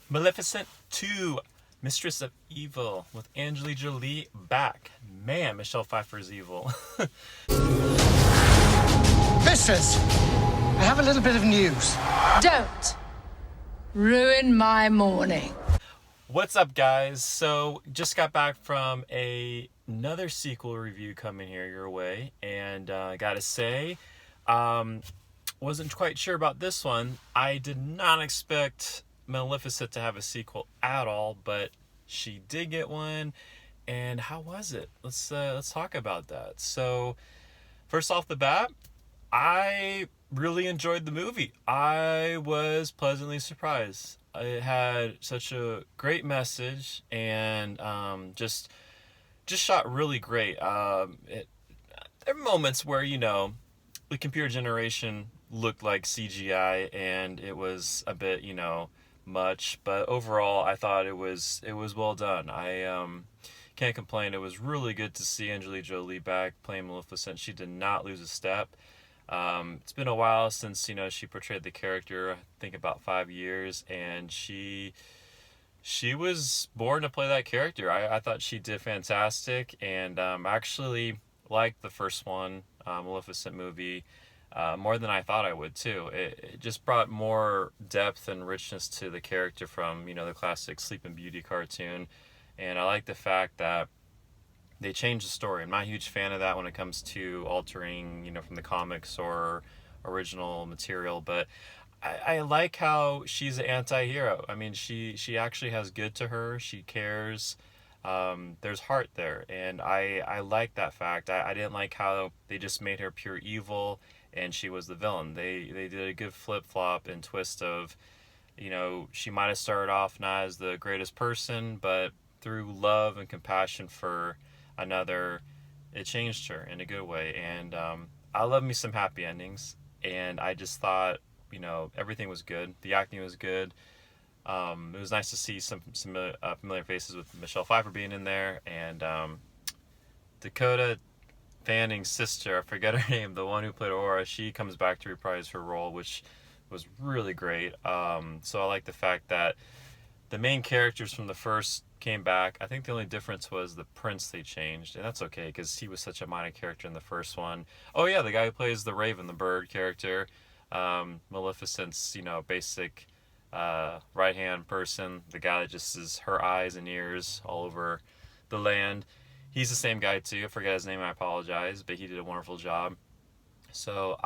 Maleficent 2, Mistress of Evil, with Angelina Jolie back. Man, Michelle Pfeiffer's evil. Mistress, I have a little bit of news. Don't ruin my morning. What's up, guys? So, just got back from another sequel review coming here your way, and I gotta say, wasn't quite sure about this one. I did not expect Maleficent to have a sequel at all, but she did get one. And how was it? Let's talk about that. So, first off the bat, I really enjoyed the movie. I was pleasantly surprised. It had such a great message, and just shot really great. There are moments where the computer generation looked like CGI, and it was a bit much, but overall I thought it was well done. I can't complain. It was really good to see Angelina Jolie back playing Maleficent. She did not lose a step. It's been a while since she portrayed the character. I think about 5 years, and she was born to play that character. I thought she did fantastic, and actually liked the first one, Maleficent movie, more than I thought I would too. It just brought more depth and richness to the character from the classic Sleeping Beauty cartoon, and I like the fact that they changed the story. I'm not a huge fan of that when it comes to altering, from the comics or original material, but I like how she's an anti-hero. I mean, she actually has good to her. She cares. There's heart there, and I like that fact. I didn't like how they just made her pure evil, and she was the villain. They did a good flip-flop and twist of, she might have started off not as the greatest person, but through love and compassion for another, it changed her in a good way. And I love me some happy endings, and I just thought everything was good. The acting was good. It was nice to see some familiar faces with Michelle Pfeiffer being in there, and Dakota Fanning's sister, I forget her name, the one who played Aurora, she comes back to reprise her role, which was really great. So I like the fact that the main characters from the first came back. I think the only difference was the prince they changed, and that's okay because he was such a minor character in the first one. Oh yeah, the guy who plays the Raven, the bird character, Maleficent's basic right hand person, the guy that just is her eyes and ears all over the land. He's the same guy too. I forget his name. I apologize, but he did a wonderful job. So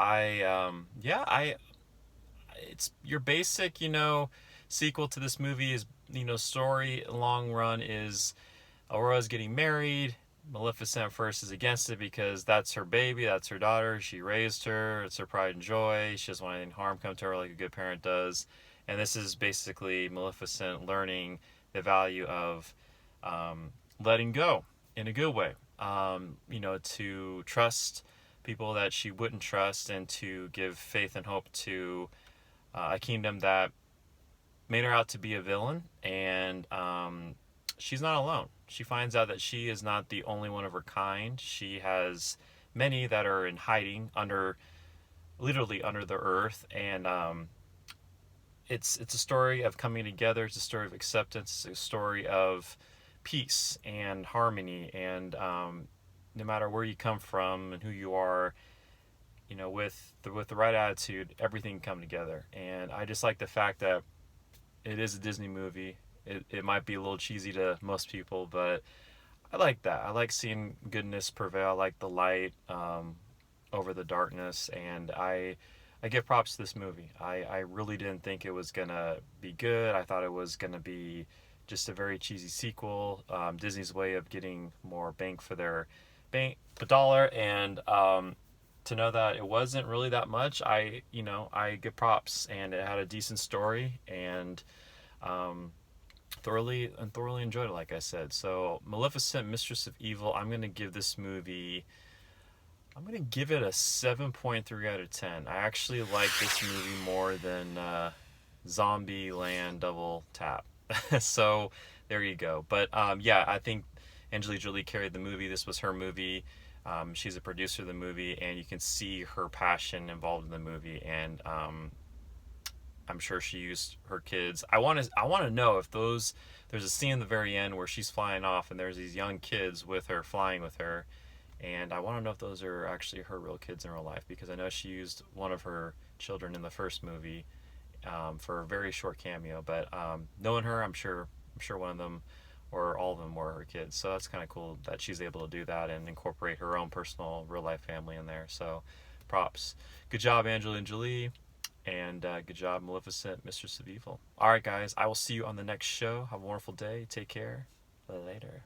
it's your basic sequel to this movie is story long run is Aurora's getting married. Maleficent first is against it because that's her baby, that's her daughter, she raised her, it's her pride and joy, she doesn't want anything harm come to her like a good parent does. And this is basically Maleficent learning the value of letting go in a good way, to trust people that she wouldn't trust, and to give faith and hope to a kingdom that made her out to be a villain. And she's not alone. She finds out that she is not the only one of her kind. She has many that are in hiding literally under the earth. And it's a story of coming together. It's a story of acceptance. It's a story of peace and harmony. And no matter where you come from and who you are, with the right attitude, everything can come together. And I just like the fact that it is a Disney movie. It might be a little cheesy to most people, but I like that. I like seeing goodness prevail. I like the light over the darkness, and I give props to this movie. I really didn't think it was gonna be good. I thought it was gonna be just a very cheesy sequel. Disney's way of getting more bang for their dollar, and to know that it wasn't really that much, I give props, and it had a decent story, and thoroughly enjoyed it, like I said. So Maleficent, Mistress of Evil, I'm gonna give this movie, I'm gonna give it a 7.3 out of 10. I actually like this movie more than Zombie Land Double Tap. So there you go. But I think Angelina Jolie carried the movie. This was her movie. She's a producer of the movie, and you can see her passion involved in the movie. And I'm sure she used her kids. I want to know if those. There's a scene in the very end where she's flying off, and there's these young kids with her flying with her, and I want to know if those are actually her real kids in real life, because I know she used one of her children in the first movie for a very short cameo. But knowing her, I'm sure one of them or all of them were her kids. So that's kind of cool that she's able to do that and incorporate her own personal real life family in there. So props. Good job, Angelina Jolie. And good job, Maleficent, Mistress of Evil. All right, guys, I will see you on the next show. Have a wonderful day. Take care. Later.